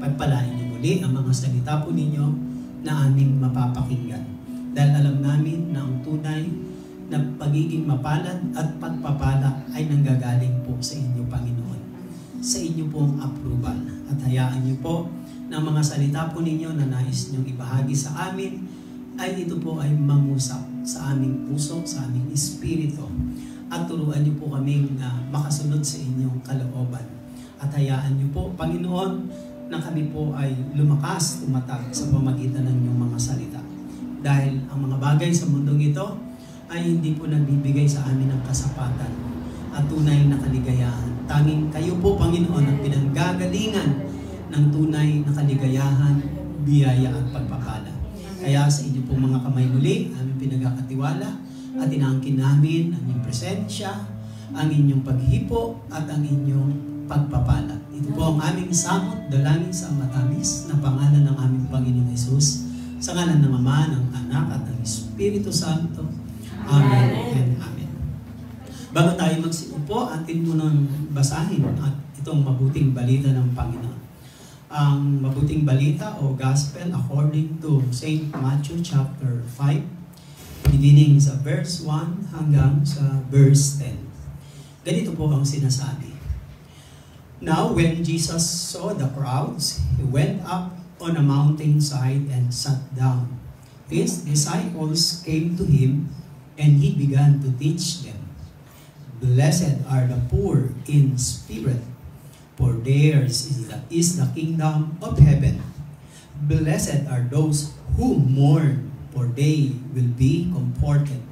Pagpalain niyo muli ang mga salita po ninyo na aming mapapakinggan. Dahil alam namin na ang tunay na pagiging mapalad at pagpapala ay nanggagaling po sa inyo, Panginoon. Sa inyo pong approval. At hayaan niyo po na ang mga salita po ninyo na nais niyong ibahagi sa amin ay ito po ay mangusap sa aming puso, sa aming espiritu. At turuan niyo po kaming makasunod sa inyong kalooban. At hayaan niyo po, Panginoon, na kami po ay lumakas, tumatag sa pamagitan ng inyong mga salita. Dahil ang mga bagay sa mundong ito ay hindi po nagbibigay sa amin ng kasapatan at tunay na kaligayahan. Tanging kayo po, Panginoon, ang pinanggagalingan ng tunay na kaligayahan, biyaya at pagpapala. Kaya sa inyo po mga kamay muli, aming pinagkakatiwala at inaangkin namin ang inyong presensya, ang inyong paghipo at ang inyong pagpapala. Ito po ang aming samot, dalangin sa matamis na pangalan ng aming Panginoong Hesus, sa ngalan ng Ama, ng Anak at ng Espiritu Santo. Amen and Amen. Bago tayo magsiupo, atin munang basahin at itong mabuting balita ng Panginoon. Ang mabuting balita o Gospel according to St. Matthew chapter 5, beginning sa verse 1 hanggang sa verse 10. Ganito po ang sinasabi. Now, when Jesus saw the crowds, he went up on a mountainside and sat down. His disciples came to him, and he began to teach them. Blessed are the poor in spirit, for theirs is the kingdom of heaven. Blessed are those who mourn, for they will be comforted.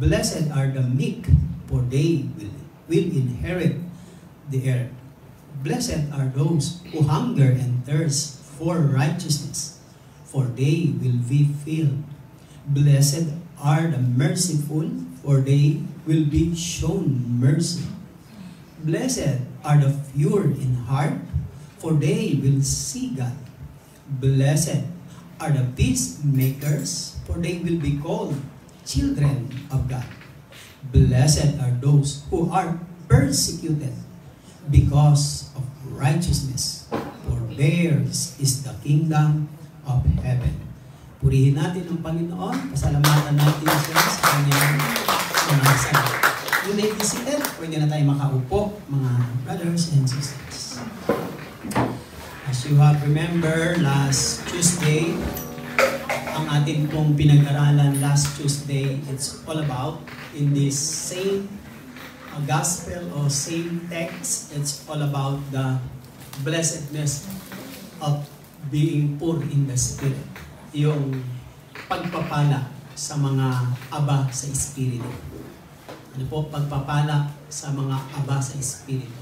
Blessed are the meek, for they will inherit the earth. Blessed are those who hunger and thirst for righteousness, for they will be filled. Blessed are the merciful, for they will be shown mercy. Blessed are the pure in heart, for they will see God. Blessed are the peacemakers, for they will be called children of God. Blessed are those who are persecuted because of righteousness, for theirs is the kingdom of heaven. Purihin natin ang Panginoon, pasalamatan natin siya sa kanyang mga salita. You may be seated, pwede na tayo makaupo, mga brothers and sisters. As you have remember, last Tuesday, ang atin pong pinag-aralan last Tuesday, it's all about in this same gospel or same text, it's all about the blessedness of being poor in the spirit. Yung pagpapala sa mga aba sa Espiritu. Ano po? Pagpapala sa mga aba sa Espiritu.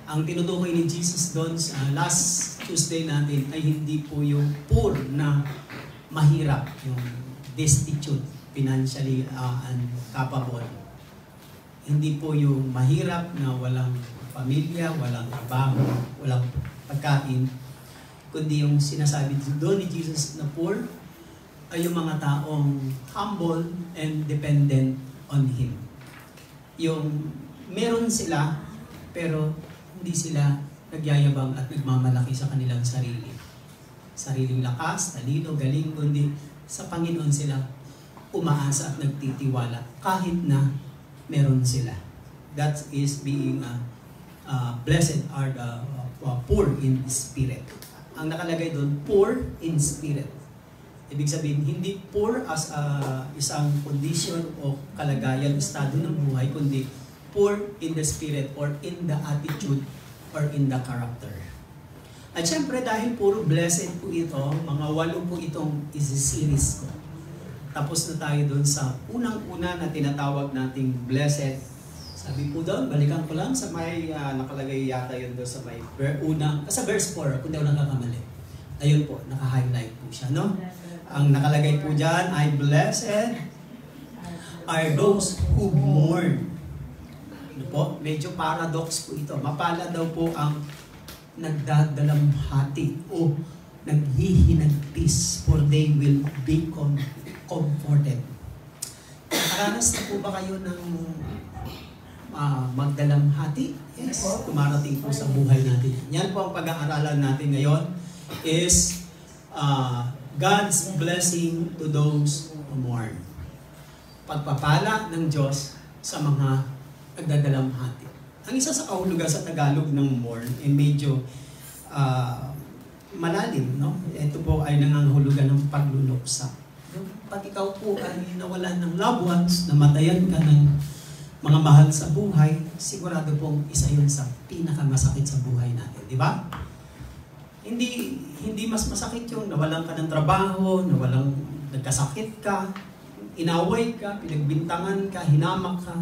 Ang tinutukoy ni Jesus doon sa last Tuesday natin ay hindi po yung poor na mahirap, yung destitute, financially incapable. Hindi po yung mahirap na walang pamilya, walang trabaho, walang pagkain, kundi yung sinasabi doon ni Jesus na poor ay yung mga taong humble and dependent on Him. Yung meron sila, pero hindi sila nagyayabang at nagmamalaki sa kanilang sarili. Sariling lakas, talino, galing, kundi sa Panginoon sila umaasa at nagtitiwala kahit na meron sila. That is being blessed are the poor in spirit. Ang nakalagay doon, poor in spirit. Ibig sabihin, hindi poor as isang condition o kalagayan, estado ng buhay, kundi poor in the spirit or in the attitude or in the character. At syempre, dahil puro blessed po ito, mga 8 po itong isi-series ko. Tapos na tayo doon sa unang-una na tinatawag nating blessed. Sabi po doon, balikan ko lang sa may nakalagay yata yun doon sa may sa verse 4, kung di ako nakakamali. Ayun po, naka-highlight po siya, no? Ang nakalagay po dyan ay blessed are those who mourn. Ano po? Medyo paradox po ito. Mapala daw po ang nagdadalamhati o naghihinagpis, for they will be comforted. Nakaranas na po ba kayo ng magdalamhati? Yes. Kumarating po sa buhay natin. Yan po ang pag-aaralan natin ngayon is God's blessing to those who mourn. Pagpapala ng Diyos sa mga nagdadalamhati. Ang isa sa kahulugan sa Tagalog ng mourn ay medyo malalim, no? Ito po ay nangangahulugan ng pagluluksa. Pag ikaw po ay nawalan ng loved ones, namatayan ka ng mga mahal sa buhay, sigurado pong isa yun sa pinakamasakit sa buhay natin, di ba? Hindi mas masakit yung nawalan ka ng trabaho, nagkasakit ka, inaway ka, pinagbintangan ka, hinamak ka.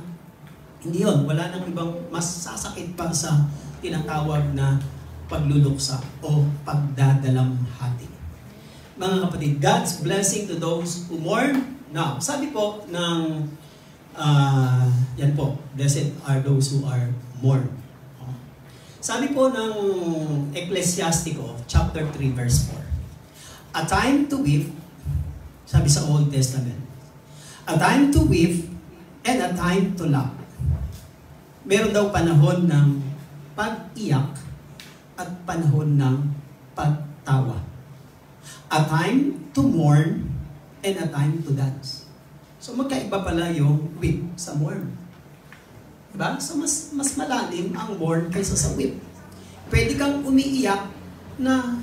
Hindi yun, wala nang ibang mas sasakit pa sa tinatawag na pagluluksa o pagdadalamhati. Mga kapatid, God's blessing to those who mourn. Now, sabi po ng, yan po, blessed are those who are mourn. Sabi po ng Ecclesiastico, chapter 3, verse 4. A time to weep, sabi sa Old Testament, a time to weep and a time to laugh. Meron daw panahon ng pag-iyak at panahon ng pagtawa. A time to mourn and a time to dance. So magkaiba pala yung weep sa mourn. Diba? So mas malalim ang mourn kaysa sa weep. Pwede kang umiiyak na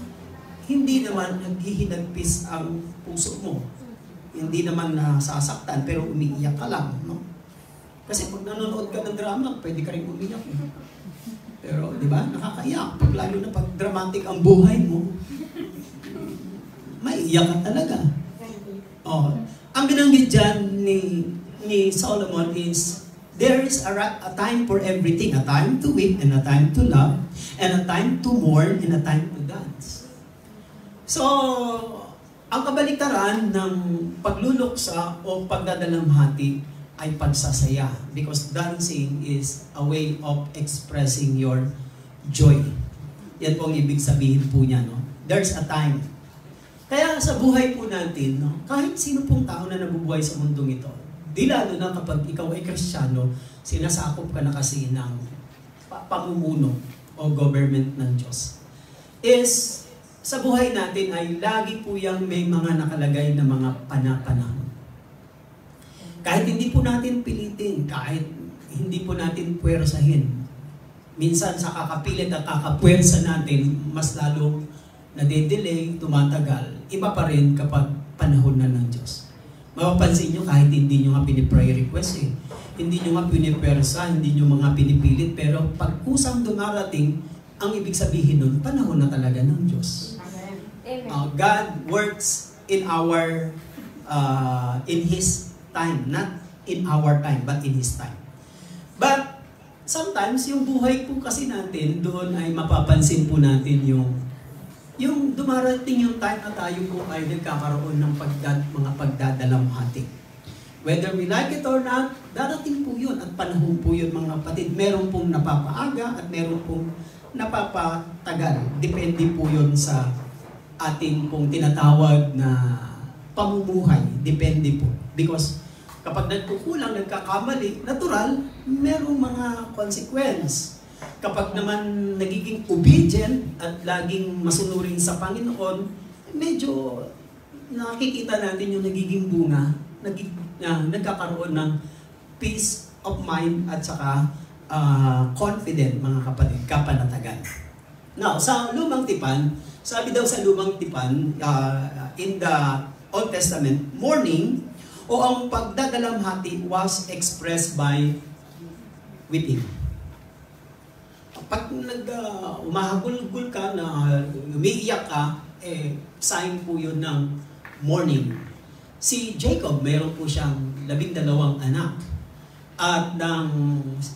hindi naman naghihinagpis ang puso mo. Hindi naman nasasaktan, pero umiiyak ka lang, no? Kasi pag nanonood ka ng drama, pwede ka rin umiyak. Pero, di ba, nakakaiyak. Lalo na pag dramatic ang buhay mo, maiiyak ka talaga. Oh. Ang binanggit dyan ni Solomon is, there is a time for everything. A time to weep, and a time to laugh, and a time to mourn, and a time to dance. So, ang kabaliktaran ng pagluluksa o pagdadalamhati ay pagsasaya, because dancing is a way of expressing your joy. Yan po ang ibig sabihin po niya, no? There's a time. Kaya sa buhay po natin, no, kahit sino pong tao na nabubuhay sa mundong ito, di lalo na kapag ikaw ay Kristiyano, sinasakop ka na kasi ng pamumuno o government ng Diyos. Is, sa buhay natin ay lagi po yung may mga nakalagay na mga panapanahon. Kahit hindi po natin pilitin, kahit hindi po natin puwersahin, minsan sa kakapilit at kakapwersa natin, mas lalo nade-delay, tumatagal, iba pa rin kapag panahon na ng Diyos. Mapapansin nyo kahit hindi nyo nga pinipray request hindi nyo nga pinipwersa, hindi nyo mga pinipilit, pero pag kusang dumarating, ang ibig sabihin nun, panahon na talaga ng Diyos. God works in our in His time, not in our time, but in His time. But sometimes, yung buhay po kasi natin, doon ay mapapansin po natin yung dumarating yung time na tayo po ay nagkakaroon ng mga pagdadalamhati. Whether we like it or not, darating po yun at panahon po yun mga kapatid. Meron pong napapaaga at meron pong napapatagal. Depende po yun sa ating pong tinatawag na pamumuhay. Depende po. Because kapag nagkukulang, nagkakamali, natural, merong mga consequence. Kapag naman nagiging obedient at laging masunurin sa Panginoon, medyo nakikita natin yung nagiging bunga, nagkakaroon ng peace of mind at saka confident, mga kapatid, kapanatagan. Now, sa Lumang Tipan, sabi daw sa Lumang Tipan, in the Old Testament, mourning o ang pagdadalamhati was expressed by weeping. Pag umahagulgul ka na umiiyak ka, sign po yun ng mourning. Si Jacob, mayroon po siyang 12 anak. At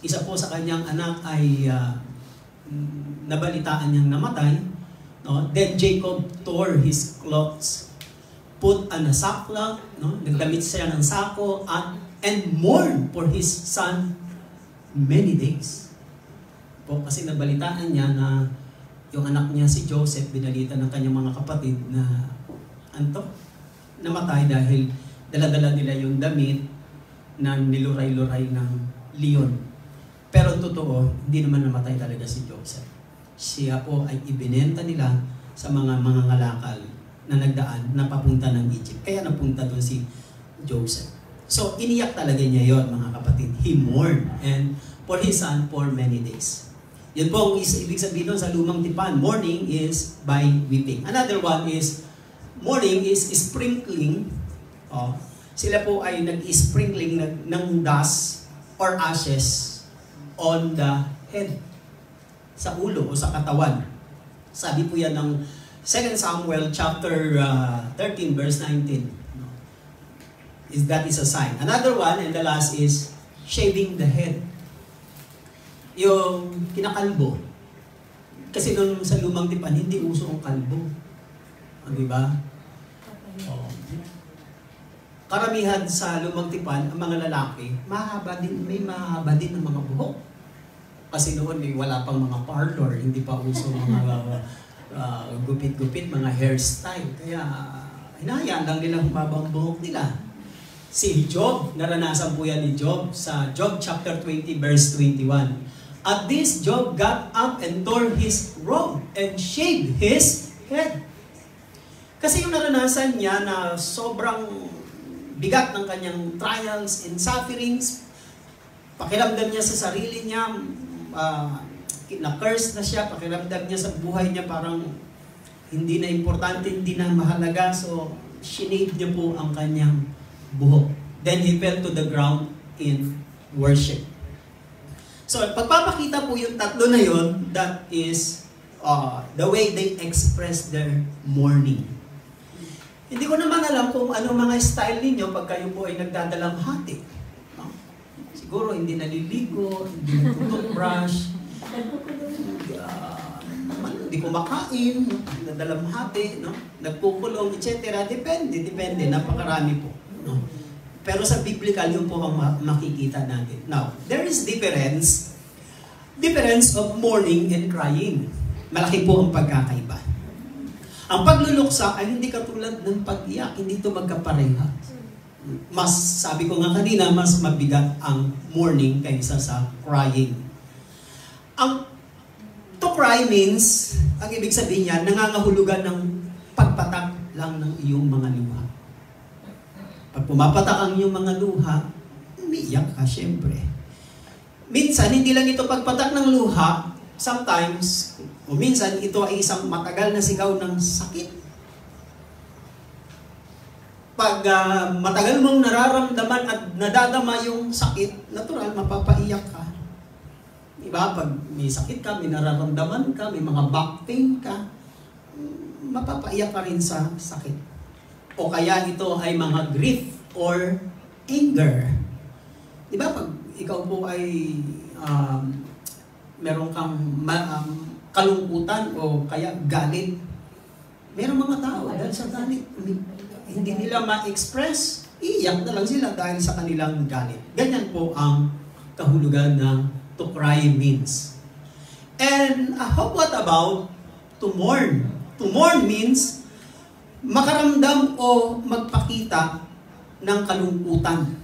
isa po sa kanyang anak ay nabalitaan niyang namatay. No? Then Jacob tore his clothes, put on a sackcloth, no? Nagdamit siya ng sako, and mourned for his son many days. Po, kasi nabalitaan niya na yung anak niya si Joseph, binalita ng kanyang mga kapatid na namatay dahil dala-dala nila yung damit na niluray-luray ng leon. Pero totoo, hindi naman namatay talaga si Joseph. Siya po ay ibinenta nila sa mga ngalakal na nagdaan na papunta ng Egypt. Kaya napunta doon si Joseph. So, iniyak talaga niya yon, mga kapatid. He mourned and for his son for many days. Yun po ang ibig sabihin doon sa Lumang Tipan. Mourning is by weeping. Another one is, mourning is sprinkling. Sila po ay nag-sprinkling ng dust or ashes on the head. Sa ulo o sa katawan. Sabi po yan ng 2 Samuel chapter 13 verse 19. That is a sign. Another one, and the last is shaving the head. Yung kinakalbo. Kasi nung sa Lumang Tipan, hindi uso ang kalbo. Di ba? Karamihan sa Lumang Tipan, ang mga lalaki, may mahaba din ang mga buhok. Kasi noon wala pang mga parlor, hindi pa uso mga gupit-gupit, mga hairstyle. Kaya hinayaan lang nilang mabang buhok nila. Si Job, naranasan po yan ni Job sa Job chapter 20 verse 21. At this Job got up and tore his robe and shaved his head. Kasi yung naranasan niya na sobrang bigat ng kanyang trials and sufferings, pakiramdam niya sa sarili niya, na-curse na siya, pakiramdam niya sa buhay niya parang hindi na importante, hindi na mahalaga, so shinave niya po ang kanyang buhok. Then he fell to the ground in worship. So, pagpapakita po yung tatlo na yun, that is the way they express their mourning. Hindi ko naman alam kung ano mga style ninyo pag kayo po ay nagdadalamhati. No? Siguro hindi naliligo, hindi nagtututbrush, hindi kumakain, nagdadalamhati, no? Nagkukulong, etc. Depende, napakarami po. No? Pero sa biblical, yun po ang makikita natin. Now, there is difference of mourning and crying. Malaki po ang pagkakaiba. Ang pagluluksa ay hindi katulad ng pag-iyak, hindi ito magkapareha. Sabi ko nga kanina, mas mabigat ang mourning kaysa sa crying. To cry means, ang ibig sabihin niya, nangangahulugan ng pagpatak lang ng iyong mga luha. Pag pumapatak ang iyong mga luha, umiiyak ka, syempre. Minsan, hindi lang ito pagpatak ng luha, sometimes, o minsan, ito ay isang matagal na sigaw ng sakit. Pag matagal mong nararamdaman at nadadama yung sakit, natural, mapapaiyak ka. Diba? Pag may sakit ka, may nararamdaman ka, may mga back pain ka, mapapaiyak ka rin sa sakit. O kaya ito ay mga grief or anger. Di ba pag ikaw po ay meron kang kalungkutan o kaya galit, meron mga tao dahil sa galit, hindi nila ma-express, iiyak na lang sila dahil sa kanilang galit. Ganyan po ang kahulugan ng to cry means. And what about to mourn? To mourn means makaramdam o magpakita ng kalungkutan.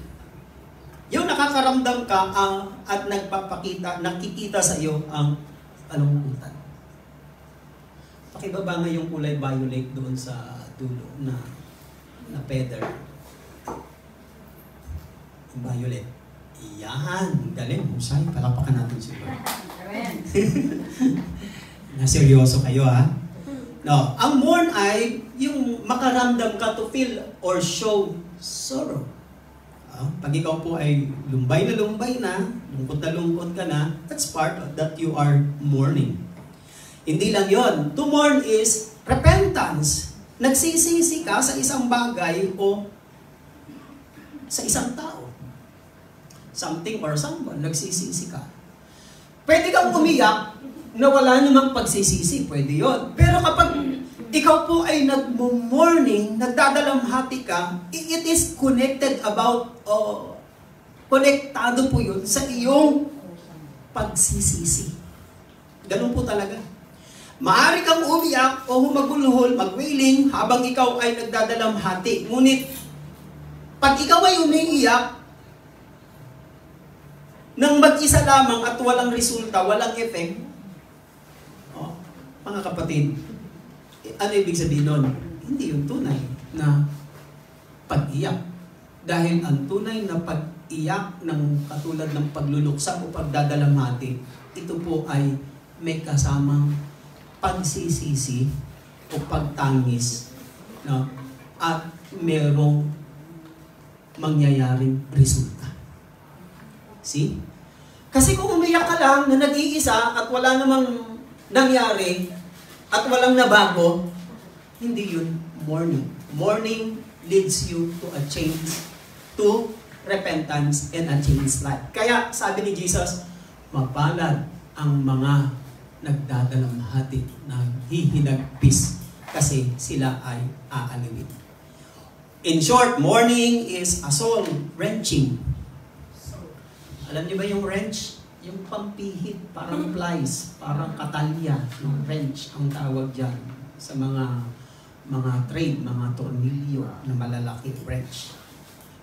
Yung nakakaramdam ka at nagpapakita, nakikita sa iyo ang kalungkutan. Pakibaba nga yung kulay violet doon sa dulo na feather. Violet. Iyan. Galing. Husay. Palapakan natin siya. Naseryoso kayo ha? No. Ang mourn ay yung makaramdam ka to feel or show sorrow. Pag ikaw po ay lumbay na lungkot ka na, that's part of that you are mourning. Hindi lang yon. To mourn is repentance. Nagsisisi ka sa isang bagay o sa isang tao. Something or someone, nagsisisi ka. Pwede kang umiyak na wala namang pagsisisi, pwede yon. Pero kapag ikaw po ay nag-mourning, nagdadalamhati ka, it is connected konektado po yun sa iyong pagsisisi. Ganun po talaga. Maaari kang umiyak o humaguluhol, mag-wailing habang ikaw ay nagdadalamhati. Ngunit, pag ikaw ay umiiyak, nang mag-isa lamang at walang resulta, walang effect, mga kapatid, ano ibig sabihin nun? Hindi yung tunay na pag-iyak. Dahil ang tunay na pag-iyak ng katulad ng pagluluksa o pagdadalamhati, ito po ay may kasamang pagsisisi o pagtangis, no? At merong mangyayaring resulta. See? Kasi kung umiyak ka lang na nag-iisa at wala namang nangyari at walang nabago, hindi yun mourning. Mourning leads you to a change, to repentance and a changed life. Kaya sabi ni Jesus, mapalad ang mga nagdadalamhati, naghihinagpis kasi sila ay aaliwin. In short, mourning is a soul-wrenching. Alam niyo ba yung wrench? Yung pampihit, parang plies, parang katalya, yung wrench ang tawag dyan sa mga trade, mga tornilyo na malalaki, wrench.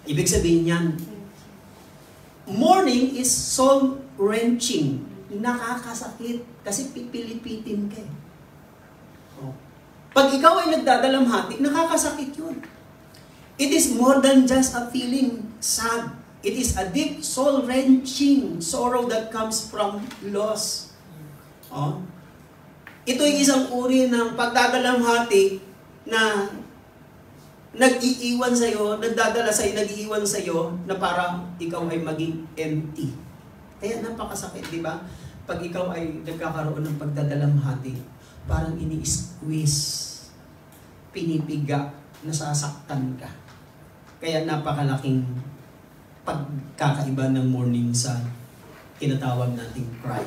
Ibig sabihin yan, mourning is soul-wrenching. Nakakasakit kasi pipilipitin ka. Pag ikaw ay nagdadalamhati, nakakasakit yun. It is more than just a feeling sad. It is a deep, soul-wrenching sorrow that comes from loss. Ito ay isang uri ng pagdadalamhati na nag-iiwan sa'yo, nagdadala sa'yo, nag-iiwan sa'yo na parang ikaw ay maging empty. Kaya napakasakit, di ba? Pag ikaw ay nagkakaroon ng pagdadalamhati, parang ini-squeeze, pinipiga, nasasaktan ka. Kaya napakalaking pagkakaiba ng mourning sa tinatawag nating cry.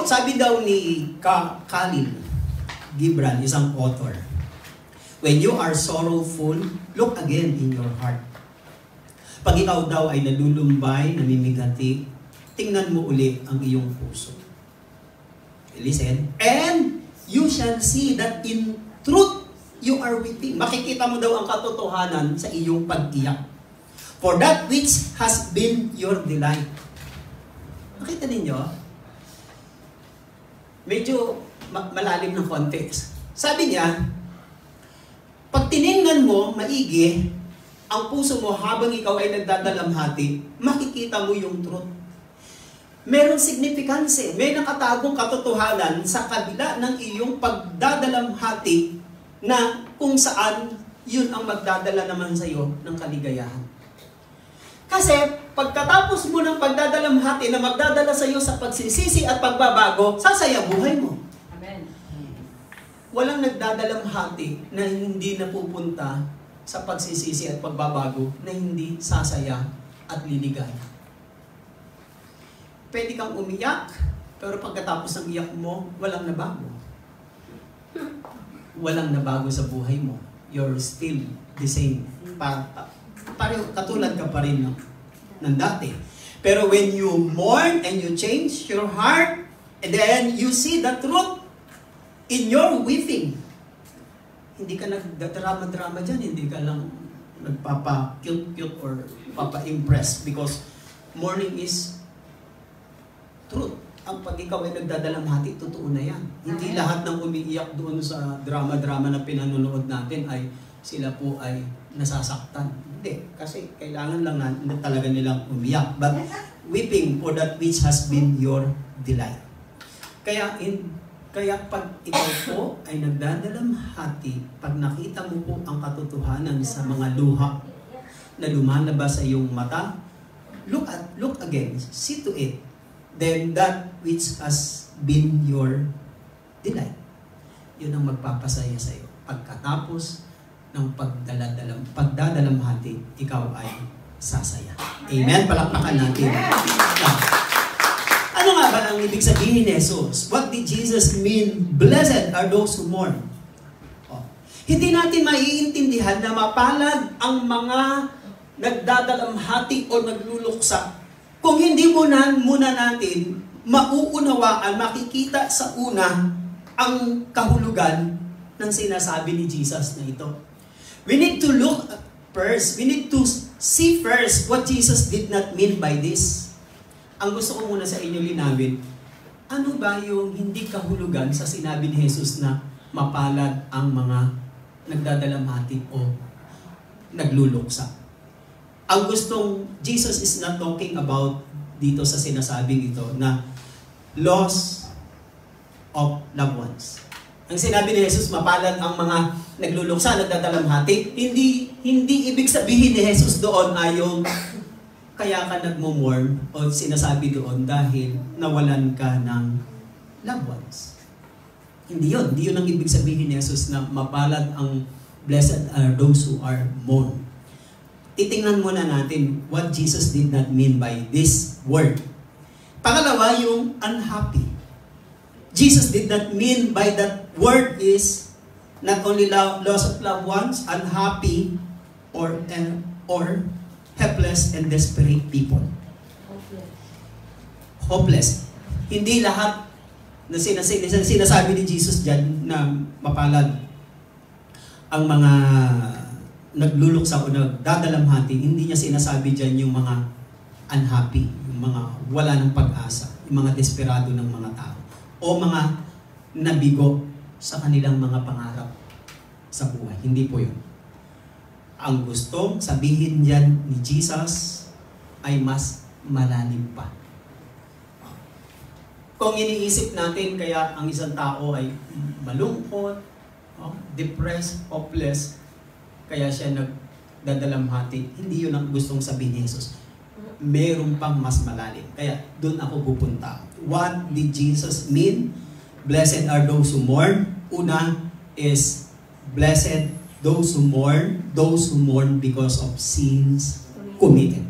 Sabi daw ni Khalil Gibran, isang author, when you are sorrowful, look again in your heart. Pag ikaw daw ay nalulumbay, namimigati, tingnan mo uli ang iyong puso. Listen. And you shall see that in truth, you are weeping. Makikita mo daw ang katotohanan sa iyong pag-iyak. For that which has been your delight. Nakita ninyo? Medyo malalim ng context. Sabi niya, pag tiningnan mo, maigi, ang puso mo habang ikaw ay nagdadalamhati, makikita mo yung truth. Merong significance, may nakatagong katotohanan sa kabila ng iyong pagdadalamhati na kung saan yun ang magdadala naman sa iyo ng kaligayahan. Kasi pagkatapos mo ng pagdadalamhati na magdadala sa iyo sa pagsisisi at pagbabago, sasaya buhay mo. Amen. walang nagdadalamhati na hindi napupunta sa pagsisisi at pagbabago na hindi sasaya at liligaya. Pwede kang umiyak, pero pagkatapos ng iyak mo, walang nabago. Walang nabago sa buhay mo. You're still the same. Pareho, katulad ka pa rin ng dati. Pero when you mourn and you change your heart, and then you see the truth in your weeping, hindi ka nagdadrama-drama dyan, hindi ka lang nagpapa-cute-cute or papa-impress, because mourning is truth. Ang pag ikaw ay nagdadalamhati, totoo na yan. Hindi lahat ng umiiyak doon sa drama-drama na pinanonood natin ay sila po ay nasasaktan. Hindi, kasi kailangan lang na talaga nilang umiyak. But weeping for that which has been your delight. Kaya pag ikaw po ay nagdadalamhati, pag nakita mo po ang katotohanan sa mga luha na lumalabas sa iyong mata, look again, see to it, then that which has been your delight. Yun ang magpapasaya sa iyo. Pagkatapos ng pagdadalamhati, ikaw ay sasaya. Amen? Palakpakan natin. Ano nga ba ang ibig sabihin ni Jesus? What did Jesus mean? Blessed are those who mourn. Hindi natin maiintindihan na mapalad ang mga nagdadalamhati o nagluluksa kung hindi muna natin mauunawaan, makikita sa una ang kahulugan ng sinasabi ni Jesus na ito. We need to look first, we need to see first what Jesus did not mean by this. Ang gusto ko muna sa inyo linawin, ano ba yung hindi kahulugan sa sinabi ni Jesus na mapalad ang mga nagdadalamhati o nagluluksa? Ang gustong, Jesus is not talking about dito sa sinasabing ito na loss of loved ones. Ang sinabi ni Jesus, mapalad ang mga nagluluksa, nagdadalamhati, hindi ibig sabihin ni Jesus doon ay yung kaya ka nagmumorn o sinasabi doon dahil nawalan ka ng loved ones. Hindi yun ang ibig sabihin ni Jesus na mapalad ang blessed are those who are mourn. Titingnan muna natin what Jesus did not mean by this word. Pangalawa, yung unhappy. Jesus did not mean by that word is not only loss of loved ones, unhappy, or helpless and desperate people. Hopeless. Hindi lahat na sinasabi ni Jesus dyan na mapalad ang mga nagluluksa o nagdadalamhati, hindi niya sinasabi dyan yung mga unhappy, yung mga wala ng pag-asa, yung mga desperado ng mga tao, o mga nabigo sa kanilang mga pangarap sa buhay. Hindi po yun. Ang gustong sabihin dyan ni Jesus ay mas malalim pa. Kung iniisip natin kaya ang isang tao ay malungkot, depressed, hopeless, kaya siya nagdadalamhati, hindi yun ang gustong sabihin ni Jesus. Meron pang mas malalim. Kaya doon ako pupunta. What did Jesus mean? Blessed are those who mourn. Una is, blessed those who mourn because of sins committed.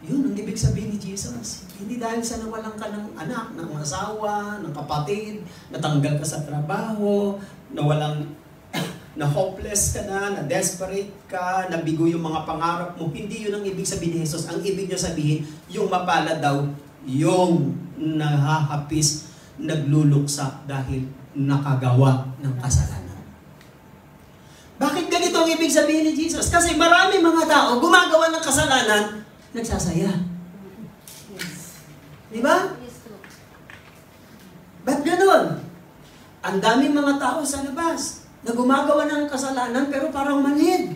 Yun ang ibig sabihin ni Jesus. Hindi dahil sa nawalan ka ng anak, ng asawa, ng kapatid, natanggal ka sa trabaho, na hopeless ka na desperate ka, nabigo yung mga pangarap mo. Hindi yun ang ibig sabihin ni Jesus. Ang ibig niya sabihin, yung mapalad daw, yung nahahapis, nagluluksa dahil nakagawa ng kasalanan. Bakit ganito ang ibig sabihin ni Jesus? Kasi marami mga tao gumagawa ng kasalanan, nagsasaya. Di ba? Ba't ganun? Ang daming mga tao sa labas na gumagawa ng kasalanan pero parang manhid.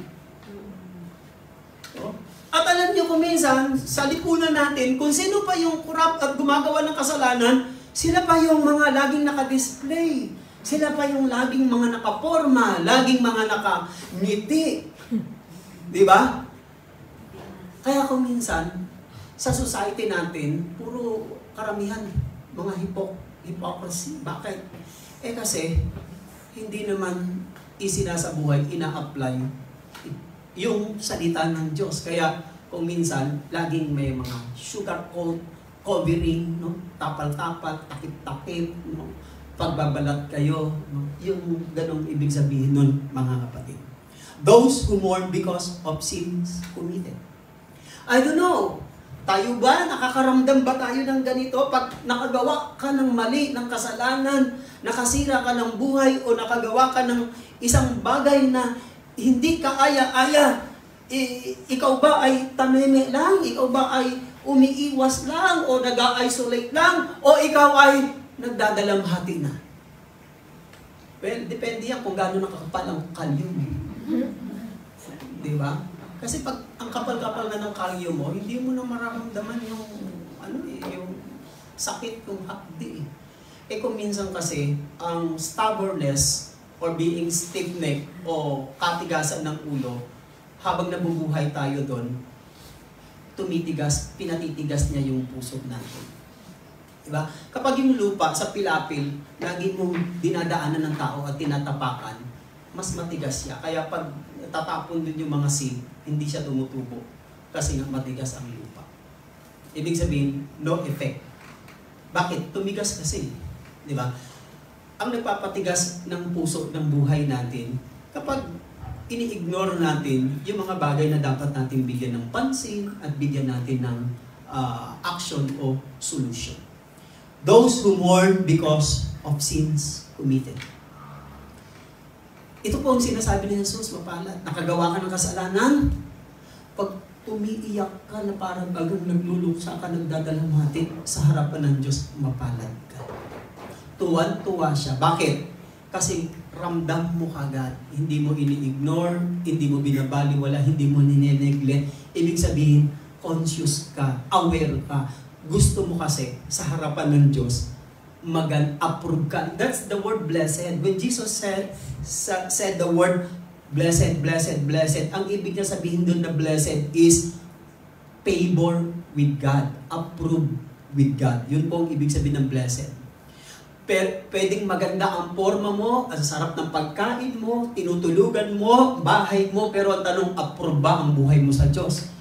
At alam niyo kung minsan, sa lipunan natin, kung sino pa yung corrupt at gumagawa ng kasalanan, sila pa yung mga laging naka-display. Sila pa yung laging mga nakaporma, laging mga nakangiti. Di ba? Kaya kung minsan, sa society natin, puro karamihan, mga Hypocrisy. Bakit? Kasi, hindi naman isinasabuhay, ina-apply yung salita ng Diyos. Kaya, kung minsan, laging may mga sugarcoat, covering, no? Tapal-tapal, takip-takip, no? Pagbabalat kayo, no? Yung ganong ibig sabihin nun, mga kapatid. Those who mourn because of sins committed. I don't know, tayo ba, nakakaramdam ba tayo ng ganito? Pag nakagawa ka ng mali, ng kasalanan, nakasira ka ng buhay, o nakagawa ka ng isang bagay na hindi ka aya-aya, ikaw ba ay tameme lang? Ikaw ba ay umiiwas lang? O nag-isolate lang? O ikaw ay nagdadalamhati na? Well, depende yan kung gaano nakakapal ang kalyo mo. Di ba? Kasi pag ang kapal-kapal na ng kalyo mo, hindi mo na mararamdaman yung, yung sakit, yung hapdi. Kung minsan kasi, ang stubbornness or being stiff-necked o katigasan ng ulo, habang nabubuhay tayo doon, tumitigas, pinatitigas niya yung puso natin. Diba? Kapag yung lupa sa pilapil, lagi mong dinadaanan ng tao at tinatapakan, mas matigas siya. Kaya pag tatapon din yung mga seed, hindi siya tumutubo. Kasi nga matigas ang lupa. Ibig sabihin, no effect. Bakit? Tumigas kasi. Diba? Ang nagpapatigas ng puso ng buhay natin, kapag ini-ignore natin yung mga bagay na dapat natin bigyan ng pansin at bigyan natin ng action o solution. Those who mourn because of sins committed. Ito po ang sinasabi ni Jesus, mapalad. Nakagawa ka ng kasalanan, pag umiiyak ka na parang bagang nagluluksa ka, nagdadalamhati sa harapan ng Diyos, mapalad ka. Tuwan-tuwa siya. Bakit? Kasi ramdam mo kagad. Hindi mo ini-ignore, hindi mo binabaliwala, hindi mo nineneglect. Ibig sabihin, conscious ka, aware ka. Gusto mo kasi sa harapan ng Diyos, mag-approve ka. That's the word blessed. When Jesus said the word blessed, blessed, blessed, ang ibig niya sabihin doon na blessed is favor with God, approved with God. Yun po ang ibig sabihin ng blessed. Pwedeng maganda ang forma mo, ang sarap ng pagkain mo, tinutulugan mo, bahay mo, pero ang tanong, approve ba ang buhay mo sa Diyos?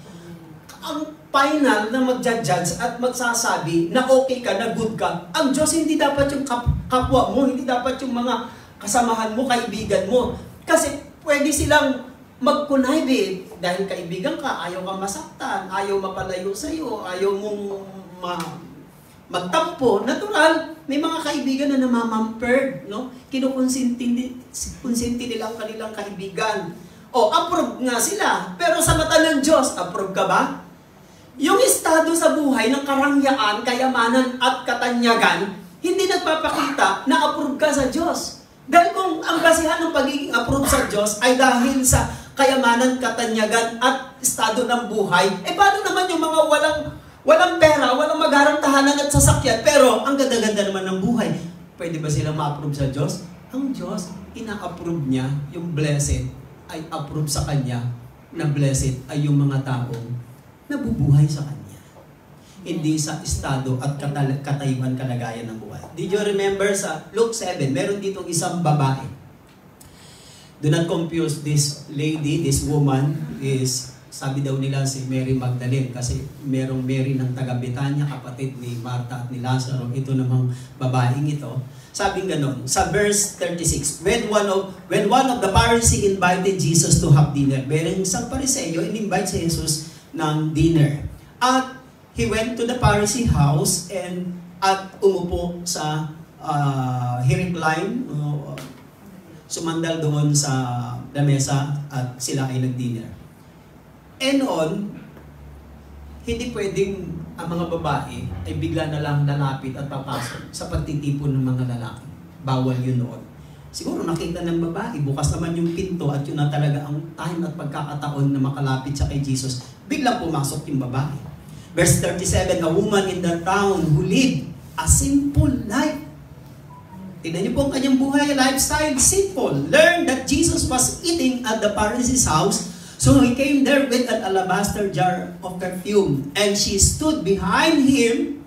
Ang final na magja-judge at magsasabi na okay ka, na good ka, ang Diyos hindi dapat yung kapwa mo, hindi dapat yung mga kasamahan mo, kaibigan mo. Kasi pwede silang mag-connive dahil kaibigan ka, ayaw ka masaktan, ayaw mapalayo sa'yo, ayaw mong magtampo. Natural, may mga kaibigan na namamampered, no? Kinukonsinti nila ang kanilang kaibigan. O, approve nga sila. Pero sa mata ng Diyos, approve ka ba? Yung estado sa buhay ng karangyaan, kayamanan at katanyagan, hindi nagpapakita na approve ka sa Diyos. Dahil kung ang basihan ng pagiging approve sa Diyos ay dahil sa kayamanan, katanyagan at estado ng buhay, paano naman yung mga walang pera, walang magharang tahanan at sasakyan, pero ang ganda-ganda naman ng buhay? Pwede ba silang ma-approve sa Diyos? Ang Diyos, ina-approve niya yung blessed ay approve sa Kanya, na blessed ay yung mga taong nabubuhay sa Kanya. Hindi sa estado at katayuan kalagayan ng buhay. Did you remember sa Luke 7, meron ditong isang babae. Do not confuse this lady, this woman is, sabi daw nila si Mary Magdalene, kasi merong Mary ng taga Betania, kapatid ni Martha at ni Lazaro. Ito namang babaeng ito. Sabing ganon, sa verse 36, when one of the Pharisees invited Jesus to have dinner, merong isang Pariseo in-invite si Jesus ng dinner. At he went to the Pharisee house at umupo sa he reclined, sumandal doon sa lamesa at sila ay nag-dinner. And hindi pwedeng ang mga babae ay bigla na lang lalapit at papasok sa pagtitipon ng mga lalaki. Bawal yun noon. Siguro nakita ng babae, bukas naman yung pinto at yun na talaga ang time at pagkakataon na makalapit siya kay Jesus. Biglang pumasok yung babae. Verse 37, a woman in the town who lived a simple life. Tignan niyo po ang kanyang buhay, lifestyle, simple. Learned that Jesus was eating at the Pharisee's house. So he came there with an alabaster jar of perfume, and she stood behind him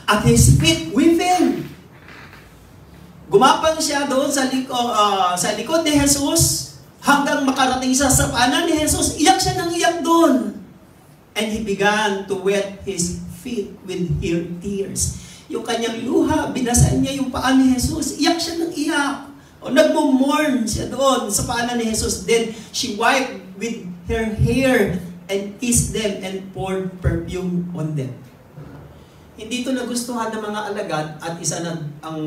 at his feet weeping. Gumapang siya doon sa likod ni Jesus hanggang makarating siya sa paanan ni Jesus. Iyak siya ng iyak doon. And he began to wet his feet with her tears. Yung kanyang luha, binasan niya yung paan ni Jesus. Iyak siya ng iyak. O nagmo-mourn siya doon sa paanan ni Jesus. Then she wiped with her hair and kissed them and poured perfume on them. Hindi ito nagustuhan ng mga alagad at isa na ang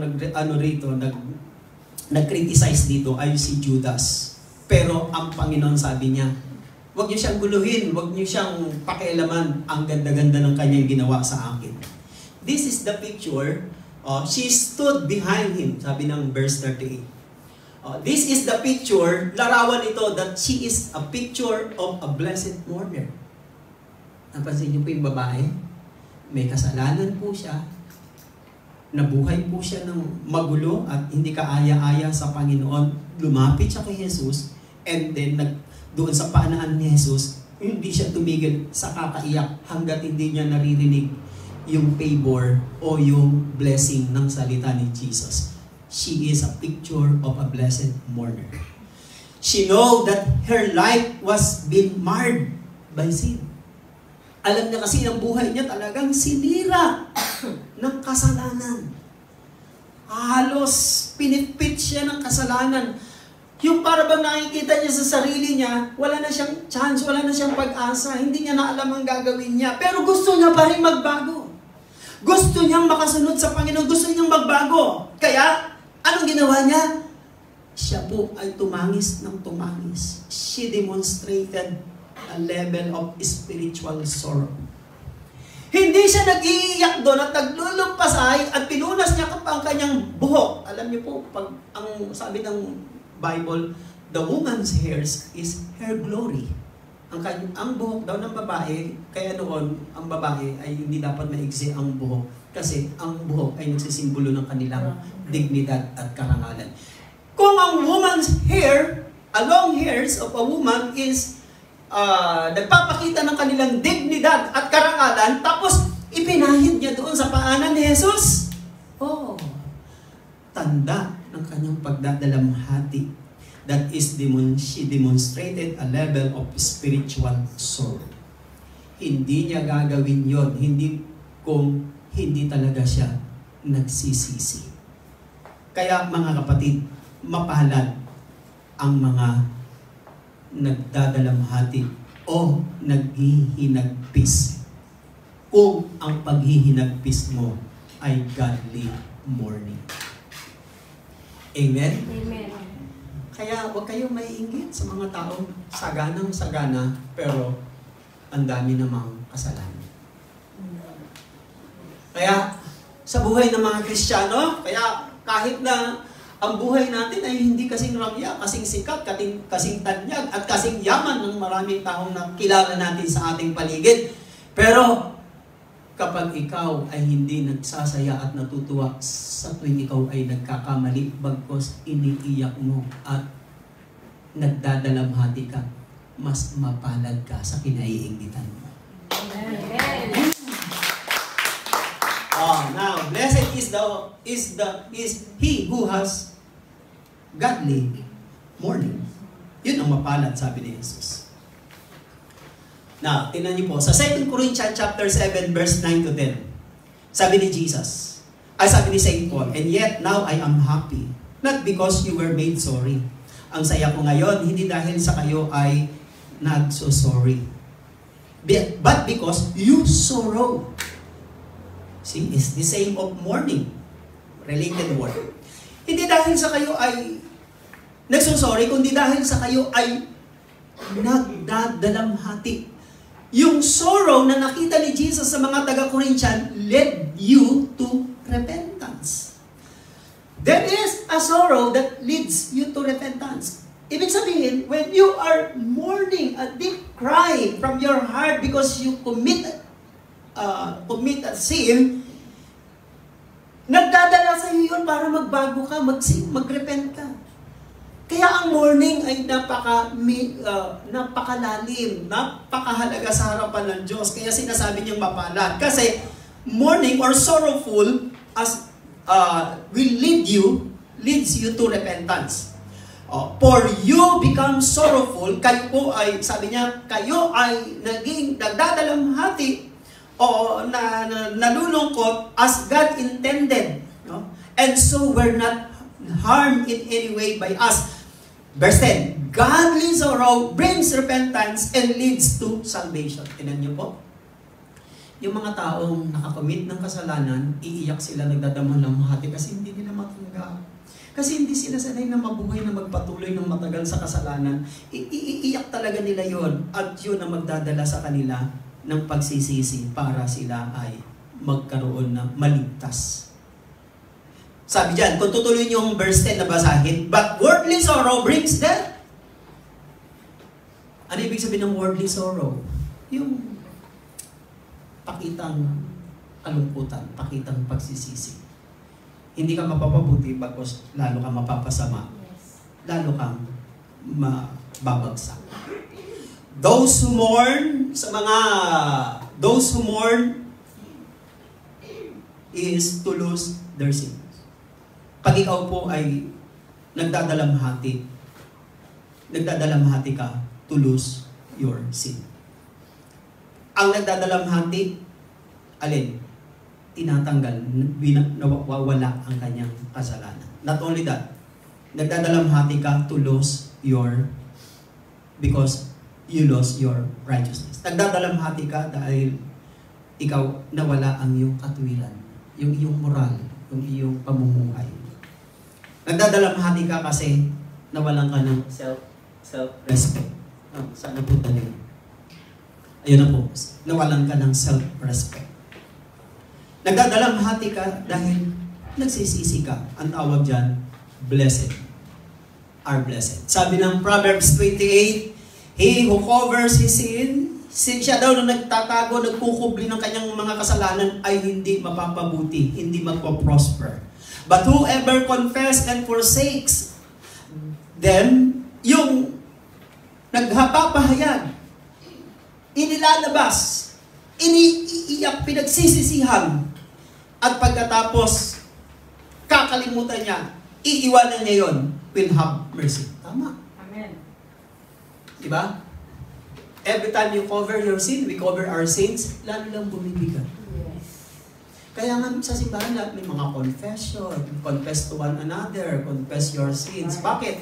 nag-criticize dito ay si Judas. Pero ang Panginoon sabi niya, huwag niyo siyang guluhin, huwag niyo siyang pakialaman, ang ganda-ganda ng kanyang ginawa sa akin. This is the picture, she stood behind him, sabi ng verse 38. This is the picture, larawan ito that she is a picture of a blessed mourner. Napansin niyo po yung babae? May kasalanan po siya, nabuhay po siya ng magulo at hindi kaaya-aya sa Panginoon. Lumapit siya kay Jesus and then doon sa paanan ni Jesus, hindi siya tumigil sa kakaiyak hanggat hindi niya naririnig yung favor o yung blessing ng salita ni Jesus. She is a picture of a blessed mourner. She know that her life was being marred by sin. Alam niya kasi ang buhay niya talagang sinira ng kasalanan. Halos pinipit siya ng kasalanan. Yung para bang nakikita niya sa sarili niya, wala na siyang chance, wala na siyang pag-asa, hindi niya na alam ang gagawin niya. Pero gusto niya pa rin magbago. Gusto niyang makasunod sa Panginoon, gusto niyang magbago. Kaya, anong ginawa niya? Siya po ay tumangis ng tumangis. She demonstrated a level of spiritual sorrow. Hindi siya nag-iiyak doon at naglulumpasay at pinunas niya ang kanyang buhok. Alam niyo po, pag ang sabi ng Bible, the woman's hairs is her glory. Ang buhok daw ng babae, kaya noon, ang babae ay hindi dapat maigsi ang buhok kasi ang buhok ay nagsisimbolo ng kanilang dignidad at karangalan. Kung ang woman's hair, a long hairs of a woman is nagpapakita ng kanilang dignidad at karangalan, tapos ipinahid niya doon sa paanan ni Jesus. Oh, tanda ng kanyang pagdadalamhati. That is, she demonstrated a level of spiritual sorrow. Hindi niya gagawin yon, hindi kung hindi talaga siya nagsisisi. Kaya mga kapatid, mapalad ang mga nagdadalamhati o naghihinagpis kung ang paghihinagpis mo ay godly mourning. Amen? Amen. Kaya huwag kayong maiinggit sa mga taong saganang-sagana pero ang dami namang kasalanan. Kaya sa buhay ng mga Kristiyano, kaya kahit na ang buhay natin ay hindi kasing ramya, kasing sikat, kasing tanyag, at kasing yaman ng maraming taong nakilala natin sa ating paligid. Pero kapag ikaw ay hindi nagsasaya at natutuwa sa tuwing ikaw ay nagkakamali, bagkos iniiyak mo at nagdadalamhati ka, mas mapalad ka sa kinaiingitan mo. Amen. Now, blessed is he who has godly mourning. Yun ang mapalad, sabi ni Jesus. Now, tingnan niyo po, sa 2 Corinthians chapter 7, verse 9 to 10, sabi ni Jesus, sabi ni St. Paul, and yet now I am happy, not because you were made sorry. Ang saya ko ngayon, hindi dahil sa kayo ay nagso-sorry, but because you sorrow. See, it's the same of mourning. Related word. Hindi dahil sa kayo ay nagsusorry, kundi dahil sa kayo ay nagdadalamhati. Yung sorrow na nakita ni Jesus sa mga taga-Corinthian led you to repentance. There is a sorrow that leads you to repentance. Ibig sabihin, when you are mourning, a deep cry from your heart because you commit a sin, nagdadala sa iyo yun para magbago ka, magrepent ka. Kaya ang mourning ay napakalalim, napakahalaga sa harapan ng Diyos. Kaya sinasabi niyang mapalad. Kasi mourning or sorrowful will lead you leads you to repentance. For you become sorrowful, kayo po ay, sabi niya, kayo ay nagdadalamhati o nalulungkot as God intended. No? And so we're not harmed in any way by us. Verse 10, godly sorrow brings repentance and leads to salvation. Tinan niyo po. Yung mga taong nakakomit ng kasalanan, iiyak sila, nagdadalamhati kasi hindi nila matanggap. Kasi hindi sila sanay na mabuhay na magpatuloy ng matagal sa kasalanan. Iiyak talaga nila yon at yun ang magdadala sa kanila ng pagsisisi para sila ay magkaroon ng maligtas. Sabi dyan, kung tutuloy niyo yung verse 10 na basahin, but worldly sorrow brings death. Ano ibig sabihin ng worldly sorrow? Yung pakitang kalungkutan, pakitang pagsisisi. Hindi ka mapapabuti bagos lalo kang mapapasama. Lalo kang mababagsak. Those who mourn is to lose their sins. Pag ikaw po ay nagdadalamhati ka to lose your sin. Ang nagdadalamhati, alin? Tinatanggal, nawawala ang kanyang kasalanan. Not only that, nagdadalamhati ka to lose because you lost your righteousness. Nagdadalamhati ka dahil ikaw nawala ang iyong katuwiran, yung iyong moral, yung iyong pamumuhay. Nagdadalamhati ka kasi nawalan ka ng self-respect. Sana po dali. Ayun na po, nawalan ka ng self-respect. Nagdadalamhati ka dahil nagsisisi ka. Ang tawag dyan, blessed are blessed. Sabi ng Proverbs 28, he who covers his sin siya daw na nagtatago, nagkukubli ng kanyang mga kasalanan ay hindi mapapabuti, hindi magpo-prosper. But whoever confess and forsakes them, yung nagpapahayag, inilalabas, iniiyak, pinagsisisihan, at pagkatapos, kakalimutan niya, iiwanan niya yon, will have mercy. Tama. Amen. Diba? Every time you cover your sin, we cover our sins, lalo lang bumibigat. Yes. Kaya nga sa simbahan lahat may mga confession, confess to one another, confess your sins. Bakit?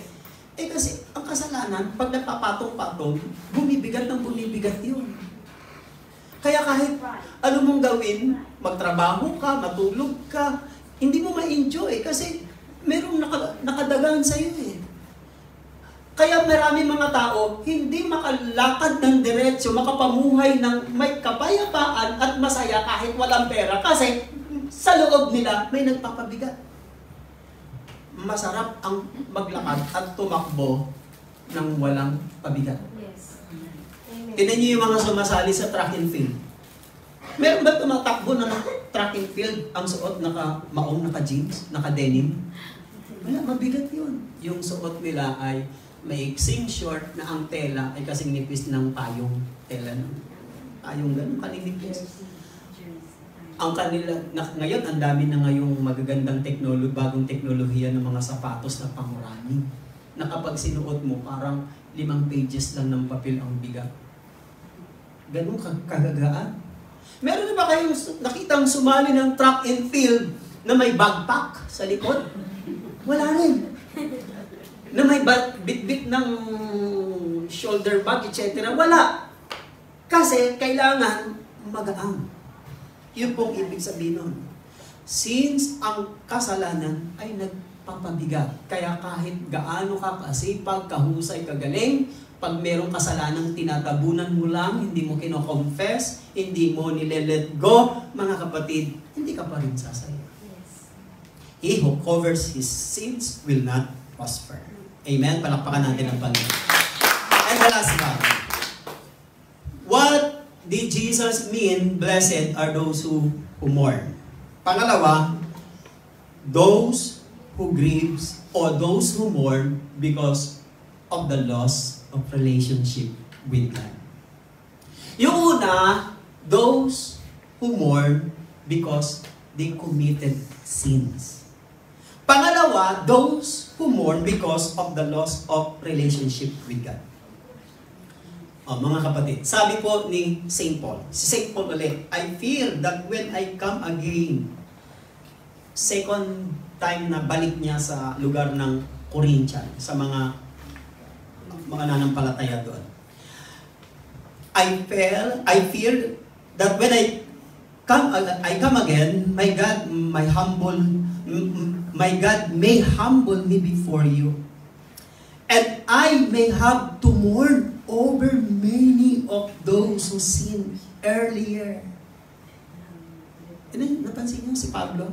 Kasi ang kasalanan, pag nagpapatong-patong, bumibigat ng bumibigat yun. Kaya kahit ano mong gawin, magtrabaho ka, matulog ka, hindi mo ma-enjoy kasi merong nakadagan sa iyo eh. Kaya marami mga tao, hindi makalakad ng diretsyo, makapamuhay ng may kapayapaan at masaya kahit walang pera kasi sa loob nila may nagpapabigat. Masarap ang maglakad at tumakbo ng walang pabigat. Yes. Tignan niyo yung mga sumasali sa track and field. Meron ba tumatakbo na track and field ang suot naka-maong, naka-jeans, naka-denim? Wala, mabigat yun. Yung suot nila ay maiksing short na ang tela ay kasing nipis ng payong tela. Payong ganun, kaninipis. Ang kanila, ngayon, ang dami na ngayong magagandang bagong teknolohiya ng mga sapatos na pang-running. Na kapag sinuot mo, parang 5 pages lang ng papel ang bigat. Ganun kagagaan. Meron na ba kayong nakitang sumali ng track and field na may backpack sa likod? Wala rin. Na may bit-bit ng shoulder bag, etc. Wala. Kasi kailangan magaan. Yun pong ibig sabihin nun. Since ang kasalanan ay nagpapabigat, kaya kahit gaano ka kasipag, kahusay, kagaling, pag merong kasalanang tinatabunan mo lang, hindi mo kino-confess, hindi mo nile-let go, mga kapatid, hindi ka pa rin sasaya. Yes. He who covers his sins will not prosper. Amen? Palakpakan natin ang Panginoon. And the last one. What did Jesus mean, blessed are those who mourn? Pangalawa, those who grieves or those who mourn because of the loss of relationship with God. Yung una, those who mourn because they committed sins. Pangalawa, those who mourn because of the loss of relationship with God. Mga kapatid, sabi po ni St. Paul, si St. Paul ulit, I fear that when I come again, second time na balik niya sa lugar ng Corinthian, sa mga nanampalataya doon. I fear that when I come again, my God may humble me before you, and I may have to mourn over many of those who sinned earlier. Napansin niyo si Pablo?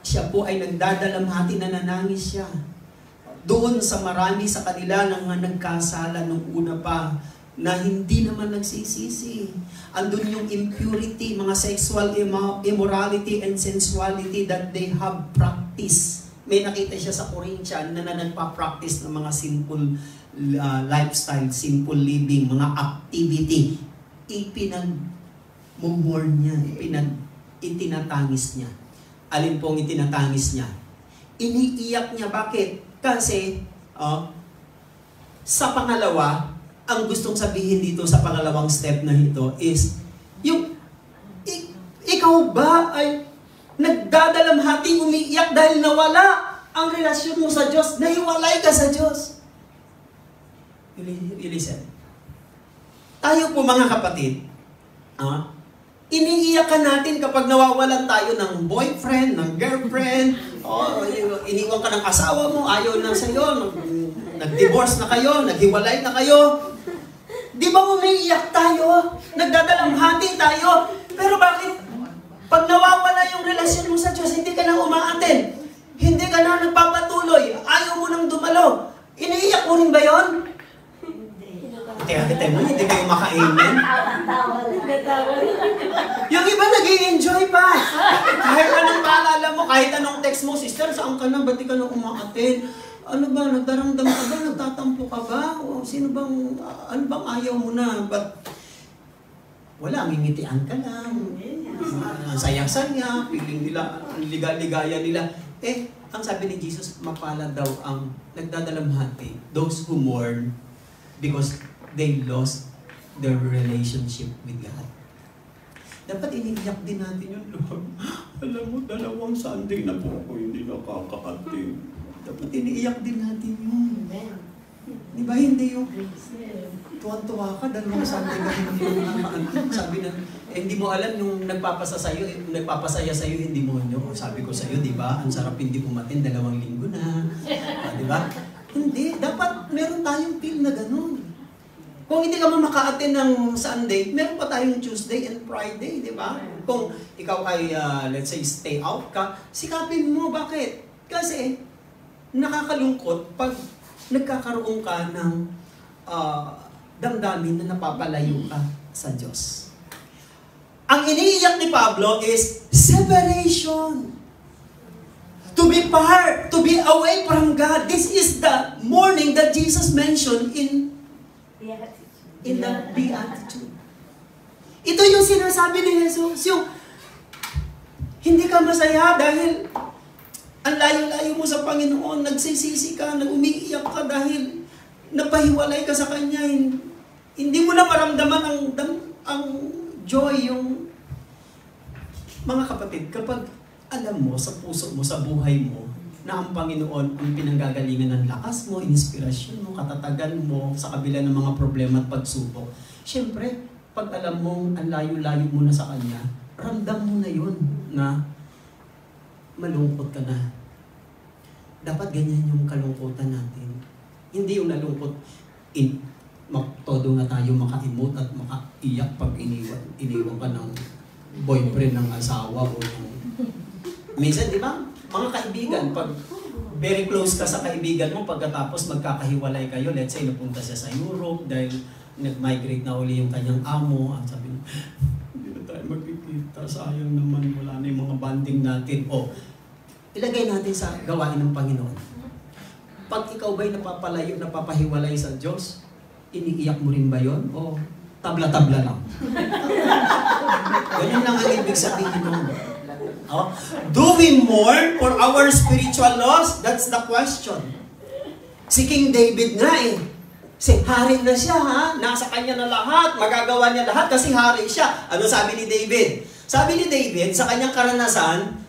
Siya po ay nagdadalamhati, nananangis siya. Doon sa marami sa kanila na nagkasala nung una pa, na hindi naman nagsisisi. Andun yung impurity, mga sexual immorality and sensuality that they have practiced. May nakita siya sa Corinthian na nagpa-practice ng mga simple lifestyle, simple living, mga activity. Ipinag-mourn niya, itinatangis niya. Alin pong itinatangis niya? Iniiyak niya. Bakit? Kasi sa pangalawa, ang gustong sabihin dito sa pangalawang step na ito is, yung ikaw ba ay nagdadalamhati, umiiyak dahil nawala ang relasyon mo sa Diyos, nahiwalay ka sa Diyos? Listen. Tayo po mga kapatid, iniiyakan natin kapag nawawalan tayo ng boyfriend, ng girlfriend, iniwan ka ng asawa mo, ayaw na sa'yo, nag-divorce na kayo, naghiwalay na kayo. Di ba umiiyak tayo? Nagdadalamhati tayo? Pero bakit? Pag nawawala yung relasyon mo sa Diyos, hindi ka na umaaten. Hindi ka na nagpapatuloy. Ayaw mo nang dumalo. Iniiyak mo rin ba yun? Kaya mo, hindi kayo maka-amen. Yung iba nag-i-enjoy pa. Kahit anong paalala mo, kahit anong text mo, sister, saan ka na? Ba't di ka na umaaten? Ano ba, nagdaramdam ka ba? Nagtatampo ka ba? O ano bang ayaw mo na? But, wala, ngingitian ka lang. Ang saya-saya, piling nila, ang liga-ligaya nila. Ang sabi ni Jesus, mapala daw ang nagdadalamhati, those who mourn because they lost their relationship with God. Dapat iniiyak din natin yun, Lord. Alam mo, 2 Sunday na po ako hindi nakaka-attend. Dapat iniiyak din natin yun. Di ba hindi yung tuwan-tuwa ka, 2 Sunday na hindi nakaka-attend. Sabi na, hindi mo alam nung nagpapasaya sa'yo, hindi mo nyo. Sabi ko sa'yo, di ba? Ang sarap hindi pumatin, 2 linggo na. Di ba? Hindi. Dapat meron tayong feel na gano'n. Kung hindi ka maka-attend ng Sunday, meron pa tayong Tuesday and Friday, di ba? Kung ikaw ay, let's say, stay out ka, sikapin mo. Bakit? Kasi, nakakalungkot pag nagkakaroon ka ng damdamin na napapalayo ka sa Diyos. Ang iniiyak ni Pablo is separation. To be apart, to be away from God. This is the mourning that Jesus mentioned in the Beatitude. Ito yung sinasabi ni Jesus, yung hindi ka masaya dahil ang layo-layo mo sa Panginoon, nagsisisi ka, umiiyak ka dahil napahiwalay ka sa Kanya. Hindi mo na maramdaman ang joy, yung mga kapatid, kapag alam mo sa puso mo, sa buhay mo, na ang Panginoon ang pinanggagalingan ng lakas mo, inspirasyon mo, katatagan mo sa kabila ng mga problema at pagsubok. Siyempre, pag alam mong ang layo-layo mo na sa Kanya, ramdam mo na yun na malungkot ka na. Dapat ganyan yung kalungkutan natin. Hindi yung nalungkot, todo na tayo maka-emote at maka-iyak pag iniwan ka ng boyfriend, ng asawa o ng... Minsan, di ba? Mga kaibigan, pag very close ka sa kaibigan mo, pagkatapos magkakahiwalay kayo, let's say, napunta siya sa Europe dahil nag-migrate na uli yung kanyang amo, ang sabi mo, hindi na tayo magkikita, sayang naman, wala na yung mga banding natin. Ilagay natin sa gawain ng Panginoon. Pag ikaw ba'y napapalayo, napapahiwalay sa Diyos, iniiyak mo rin ba yun? O tabla-tabla lang? Ganyan lang ang ibig sabihin mo. Oh, do we mourn for our spiritual loss? That's the question. Si King David nga eh. Si hari na siya ha. Nasa kanya na lahat. Magagawa niya lahat kasi hari siya. Ano sabi ni David? Sabi ni David, sa kanyang karanasan,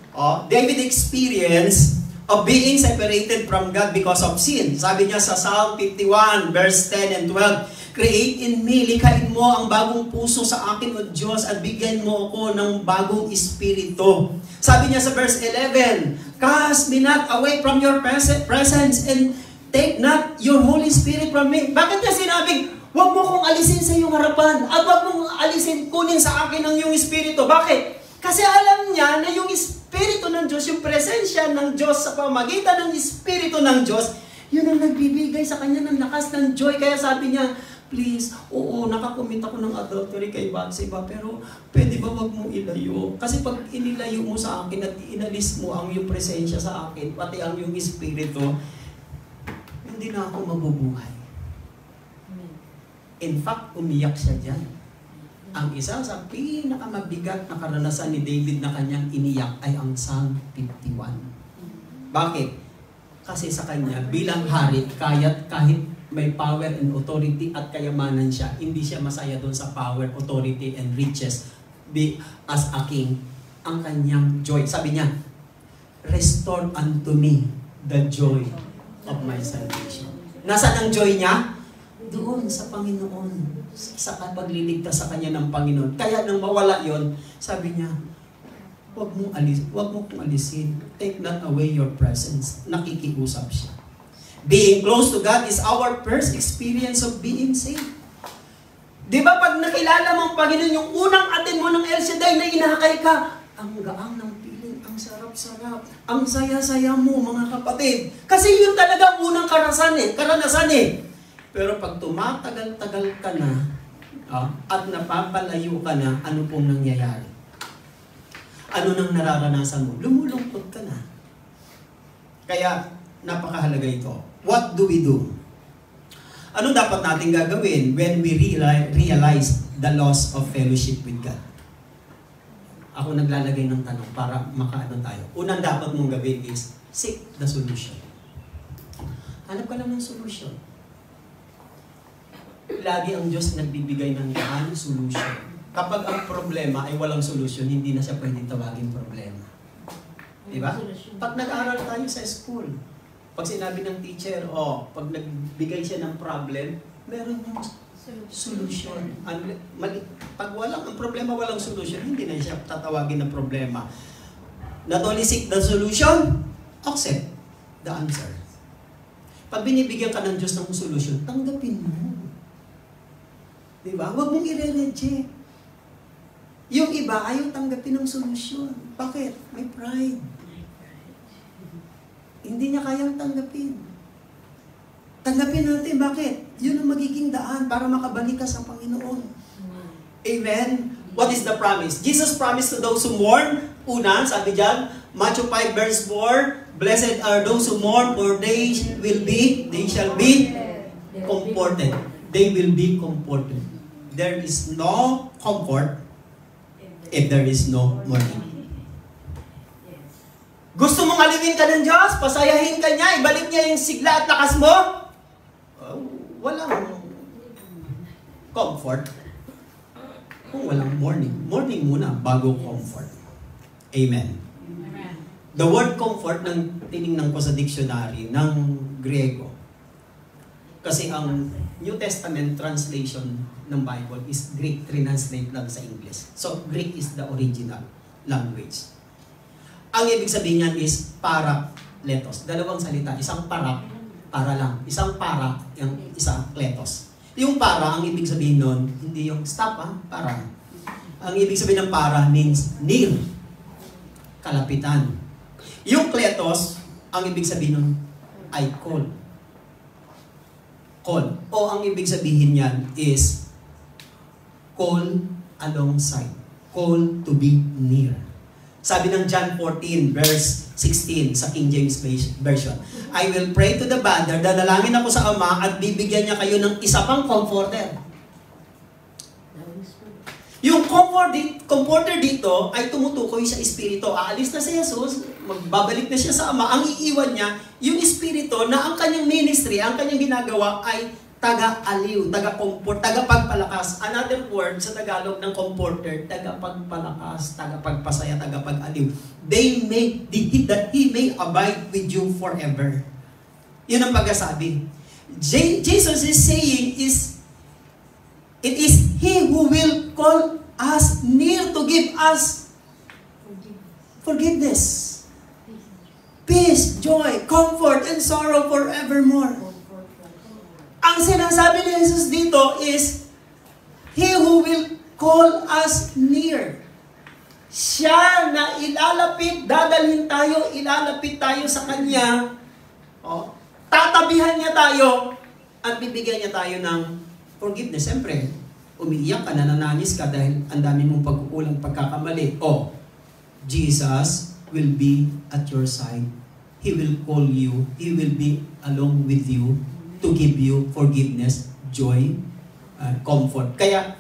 David experienced of being separated from God because of sin. Sabi niya sa Psalm 51, verse 10 and 12, Create in me, likhain mo ang bagong puso sa akin, O Diyos, at bigyan mo ako ng bagong espiritu. Sabi niya sa verse 11, Cast me not away from your presence and take not your Holy Spirit from me. Bakit niya sinabing, huwag mo kong alisin sa iyong harapan at huwag mong kunin sa akin ang iyong espiritu. Bakit? Kasi alam niya na yung espiritu ng Diyos, yung presensya ng Diyos sa pamagitan ng espiritu ng Diyos, yun ang nagbibigay sa kanya ng lakas ng joy. Kaya sabi niya, please, nakakomit ako ng adultery kay Bathsheba, pero pwede ba wag mo ilayo? Kasi pag inilayo mo sa akin at inalis mo ang iyong presensya sa akin, pati ang iyong espiritu, hindi na ako mabubuhay. In fact, umiyak siya dyan. Ang isa sa pinakamabigat na karanasan ni David na kanyang iniyak ay ang Psalm 51. Bakit? Kasi sa kanya, bilang hari, kahit may power and authority at kayamanan siya, hindi siya masaya doon sa power, authority, and riches. As a king, ang kanyang joy. Sabi niya, Restore unto me the joy of my salvation. Nasaan ang joy niya? Doon sa Panginoon. Sa pagliligtas sa kanya ng Panginoon. Kaya nang mawala yon, sabi niya, huwag mo kong alisin. Take not away your presence. Nakikiusap siya. Being close to God is our first experience of being saved. Di ba pag nakilala mo ang Panginoon, yung unang atin mo ng El Shaddai na inakay ka, ang gaang ng piling, ang sarap-sarap, ang saya-saya mo mga kapatid. Kasi yun talaga unang karanasan eh. Pero pag tumatagal-tagal ka na, at napapalayo ka na, ano pong nangyayari? Ano nang nararanasan mo? Lumulungkot ka na. Kaya, napakahalaga ito. What do we do? Anong dapat natin gagawin when we realize the loss of fellowship with God? Ako naglalagay ng tanong para makaano tayo. Unang dapat mong gawin is seek the solution. Hanap ka lang ng solution. Lagi ang Diyos nagbibigay ng daan, solution. Kapag ang problema ay walang solution, hindi na siya pwedeng tawagin problema. Diba? Pag nag-aaral tayo sa school, pag sinabi ng teacher, pag nagbigay siya ng problem, meron yung solution. Pag ang problema walang solution, hindi na siya tatawagin ng problema. Not only seek the solution, accept the answer. Pag binibigyan ka ng Diyos ng solution, tanggapin mo. Diba? Huwag mong i-reject. Yung iba, ayaw tanggapin ng solusyon. Bakit? May pride. Hindi niya kayang tanggapin. Tanggapin natin. Bakit? Yun ang magiging daan para makabalik ka sa Panginoon. Amen? What is the promise? Jesus promised to those who mourn. Una, sabi dyan, Matthew 5 verse 4, Blessed are those who mourn, for they shall be comforted. They will be comforted. There is no comfort if there is no mourning. Gusto mong alipin ka ng Diyos? Pasayahin ka niya? Ibalik niya yung sigla at lakas mo? Walang comfort. Kung walang mourning. Mourning muna bago comfort. Amen. The word comfort, nang tinignan ko sa dictionary ng Griego. Kasi ang New Testament translation ng Bible is Greek, translate lang sa English. So, Greek is the original language. Ang ibig sabihin niyan is para-letos. Dalawang salita. Isang para lang. Isang para, yung isang kletos. Yung para, ang ibig sabihin nun, hindi yung stop para. Ang ibig sabihin ng para means near. Kalapitan. Yung kletos, ang ibig sabihin nun ay call. Call. O ang ibig sabihin niyan is call alongside. Call to be near. Sabi ng John 14 verse 16 sa King James Version, I will pray to the Father, dadalangin ako sa Ama at bibigyan niya kayo ng isa pang comforter. Yung comforter dito ay tumutukoy sa Espiritu. Aalis na si Jesus, magbabalik na siya sa Ama. Ang iiwan niya, yung Espiritu na ang kanyang ministry, ang kanyang ginagawa ay taga-aliw, taga-comfort, taga-pagpalakas. Another word sa Tagalog ng comforter, taga-pagpalakas, taga-pagpasaya, taga-pag-aliw. That He may abide with you forever. Yun ang pagkasabi. Jesus is saying it is He who will call us near to give us forgiveness, peace, joy, comfort, and sorrow forevermore. Ang sinasabi ni Jesus dito is, He who will call us near. Siya na ilalapit, dadalhin tayo, ilalapit tayo sa Kanya. Tatabihan niya tayo at bibigyan niya tayo ng forgiveness. Siyempre, umiiyak ka, nanananis ka dahil ang dami mong pagkukulang, pagkakamali. Jesus will be at your side. He will call you. He will be along with you to give you forgiveness, joy, comfort. Kaya,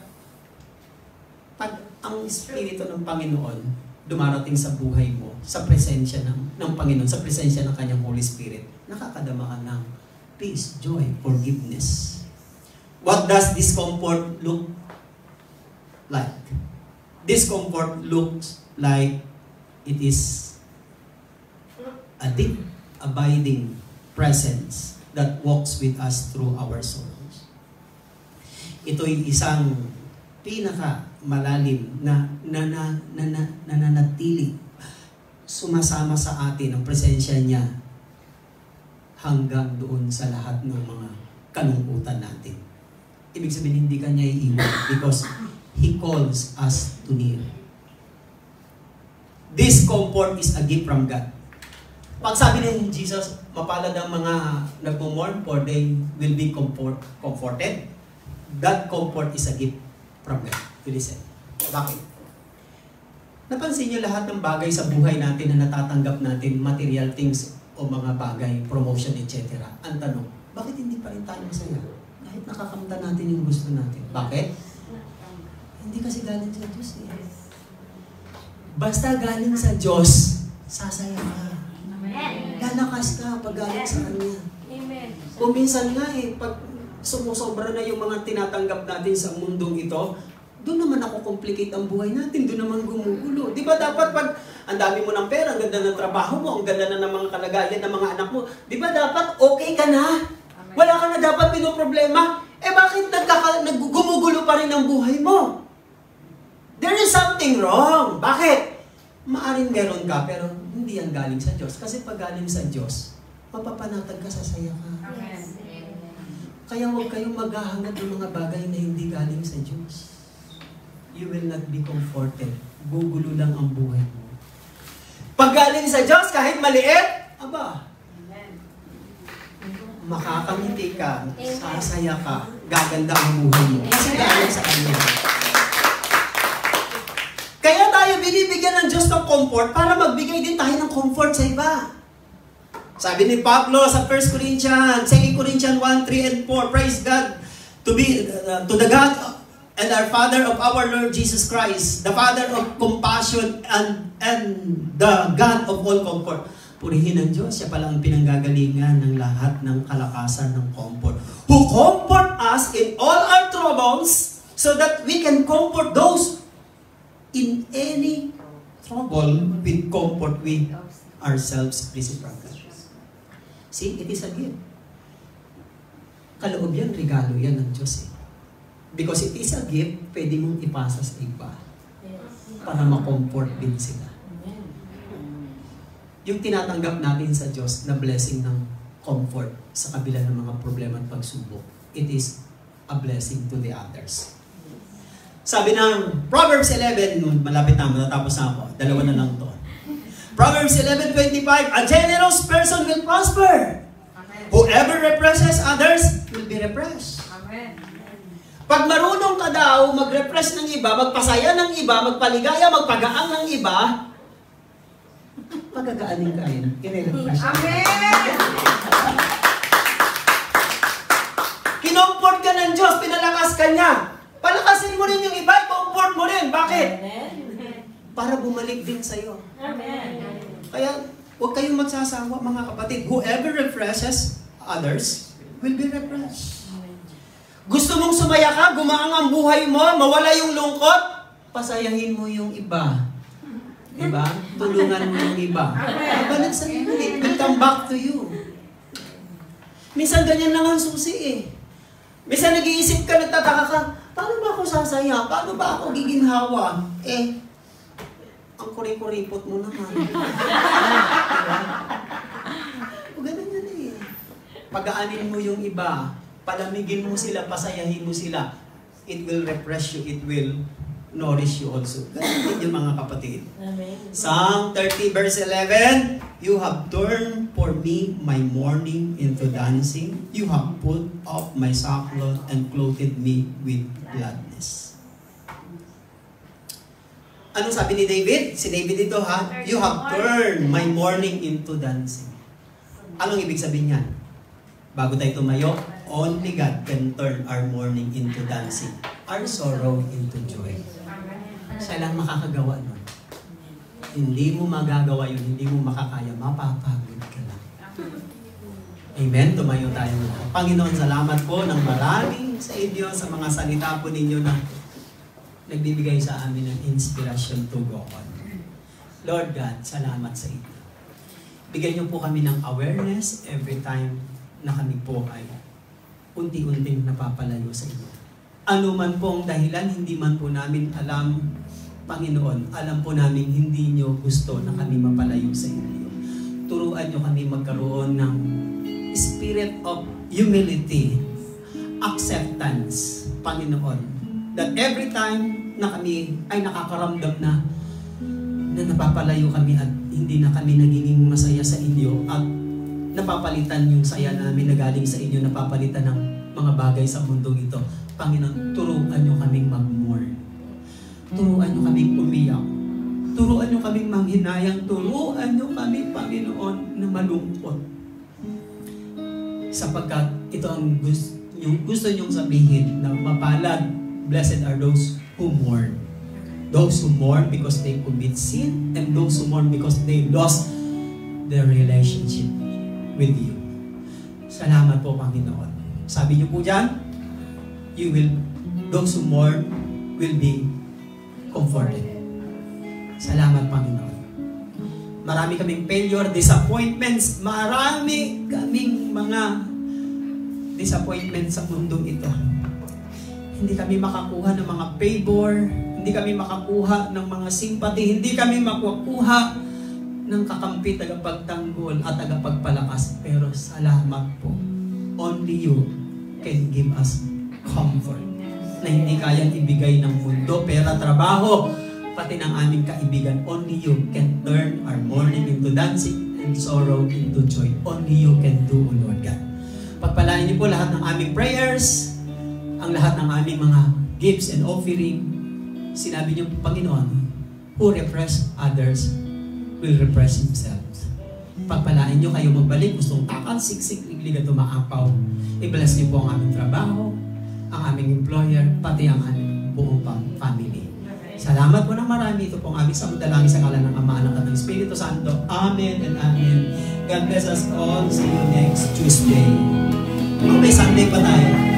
pag ang Espiritu ng Panginoon dumarating sa buhay mo, sa presensya ng Panginoon, sa presensya ng Kanyang Holy Spirit, nakakadama ka ng peace, joy, forgiveness. What does discomfort look like? Discomfort looks like it is a deep, abiding presence that walks with us through our sorrows. Ito'y isang pinaka-malalim na nananatili, sumasama sa atin ang presensya niya hanggang doon sa lahat ng mga kalungkutan natin. Ibig sabihin, hindi kanya iiwan because He calls us to near. This comfort is a gift from God. Pag sabi ni Jesus, mapalad ang mga nagmumorn for they will be comforted. That comfort is a gift from God. Listen. Bakit? Napansin niyo lahat ng bagay sa buhay natin na natatanggap natin, material things o mga bagay, promotion, etc. Ang tanong, bakit hindi pa rin tayo masaya? Kahit nakakamta natin yung gusto natin. Bakit? Hindi kasi galing sa Diyos eh. Basta galing sa Diyos, sasaya ka. Lalakas ka pag galing sa Kanya. Kung minsan nga pag sumusobra na yung mga tinatanggap natin sa mundong ito, doon naman ako complicate ang buhay natin, doon naman gumugulo. Di ba dapat pag ang dami mo ng pera, ang ganda ng trabaho mo, ang ganda na ng mga kalagayan ng mga anak mo, di ba dapat okay ka na? Wala ka na dapat pinoproblema? Bakit gumugulo pa rin ang buhay mo? There is something wrong. Bakit? Maaring meron ka, pero hindi yan galing sa Diyos. Kasi pag galing sa Diyos, mapapanatag ka, sasaya ka. Kaya huwag kayong maghahangad ng mga bagay na hindi galing sa Diyos. You will not be comforted. Gugulo lang ang buhay mo. Pag galing sa Diyos, kahit maliit, makakangiti ka, sasaya ka, gaganda ang buhay mo. Kasi galing sa Kanya. Kaya tayo binibigyan ng Diyos ng comfort para magbigay din tayo ng comfort sa iba. Sabi ni Pablo sa 1 Corinthians, 2 Corinthians 1, 3, and 4, praise God to the God and our Father of our Lord Jesus Christ, the Father of compassion and the God of all comfort. Purihin ang Diyos, siya pala ang pinanggagalingan ng lahat ng kalakasan ng comfort. Who comfort us in all our troubles so that we can comfort those in any trouble with comfort with ourselves reciprocal. See, it is a gift. Kaloob yan, regalo yan ng Diyos eh. Because it is a gift, pwede mong ipasa sa iba para ma-comfort din sila. Yung tinatanggap natin sa Diyos na blessing ng comfort sa kabila ng mga problema at pagsubok, it is a blessing to the others. Sabi ng Proverbs 11, malapit na, matatapos na ako. Dalawa na lang to. Proverbs 11:25, a generous person will prosper. Amen. Whoever represses others will be repressed. Amen. Pag marunong ka daw mag-repress ng iba, magpasaya ng iba, magpaligaya, magpagaang ng iba, magagaanin ka rin. I-repress. Amen! Kinomfort ka ng Diyos, pinalakas ka niya. Palakasin mo rin yung iba, i-comfort mo rin. Bakit? Amen. Para bumalik din sa'yo. Amen. Kaya, huwag kayong magsasawa mga kapatid. Whoever refreshes others will be refreshed. Gusto mong sumaya ka, gumaang ang buhay mo, mawala yung lungkot, pasayahin mo yung iba. Diba? Tulungan mo yung iba. Babalik sa iyo. It will come back to you. Minsan ganyan lang ang susi eh. Minsan nag-iisip ka, nagtataka ka, paano ba ako sasaya? Paano ba ako giginhawa? Ang kuri-kuripot mo naman. Diba? O ganun yan eh. Pagaanin mo yung iba, palamigin mo sila, pasayahin mo sila, it will refresh you, it will nourish you also. Ganun din yung mga kapatid. Amen. Psalm 30 verse 11, you have turned for me my mourning into dancing. You have put off my sackcloth and clothed me with gladness. Ano sabi ni David? Si David dito ha, you have turned my mourning into dancing. Anong ibig sabihin yan? Bago tayo tumayo, only God can turn our mourning into dancing, our sorrow into joy. Siya lang makakagawa nun. Hindi mo magagawa yun, hindi mo makakaya, mapapagod ka lang. Amen? Tumayo tayo na. Panginoon, salamat po ng maraming sa inyo sa mga salita po ninyo na nagbibigay sa amin ng inspiration to go on. Lord God, salamat sa inyo. Bigyan niyo po kami ng awareness every time na kami po ay unti-unting napapalayo sa inyo. Ano man po ang dahilan, hindi man po namin alam, Panginoon, alam po namin hindi niyo gusto na kami mapalayo sa inyo. Turuan niyo kami magkaroon ng spirit of humility, acceptance, Panginoon, that every time na kami ay nakakaramdam na napapalayo kami at hindi na kami nagiging masaya sa inyo at napapalitan yung saya namin na galing sa inyo, napapalitan ng mga bagay sa mundong ito. Panginoon, turuan nyo kaming mag-mourn. Turuan nyo kaming umiyak. Turuan nyo kaming manghinayang. Turuan nyo kami, Panginoon, na malungkot. Sapagkat ito ang gusto nyong sabihin na mapalad. Blessed are those who mourn. Those who mourn because they commit sin and those who mourn because they lost their relationship with you. Salamat po, Panginoon. Sabi niyo po dyan, those who mourn will be comforted. Salamat, Panginoon. Marami kaming failure, disappointments, marami kaming mga disappointments sa mundong ito. Hindi kami makakuha ng mga favor, hindi kami makakuha ng mga sympathy, hindi kami makukuha ng kakampi, tagapagtanggol at tagapagpalakas. Pero salamat po. Only you can give us comfort na hindi kayang ibigay ng mundo, pera, trabaho, pati ng aming kaibigan. Only you can turn our mourning into dancing and sorrow into joy. Only you can do, O Lord God. Pagpalain niyo po lahat ng aming prayers, ang lahat ng aming mga gifts and offering. Sinabi niyo, Panginoon, who repress others will repress themselves. Pagpalain niyo kayo magbalik, gustong takal, siksik, ligliga, tumaapaw. I-bless niyo po ang aming trabaho, ang aming employer, pati ang aming buong family. Salamat po ng marami. Ito po ang aming samudalangin sa ngalan ng Ama, Anak at ng Espiritu Santo. Amen and Amen. God bless us all. See you next Tuesday. May Sunday pa tayo.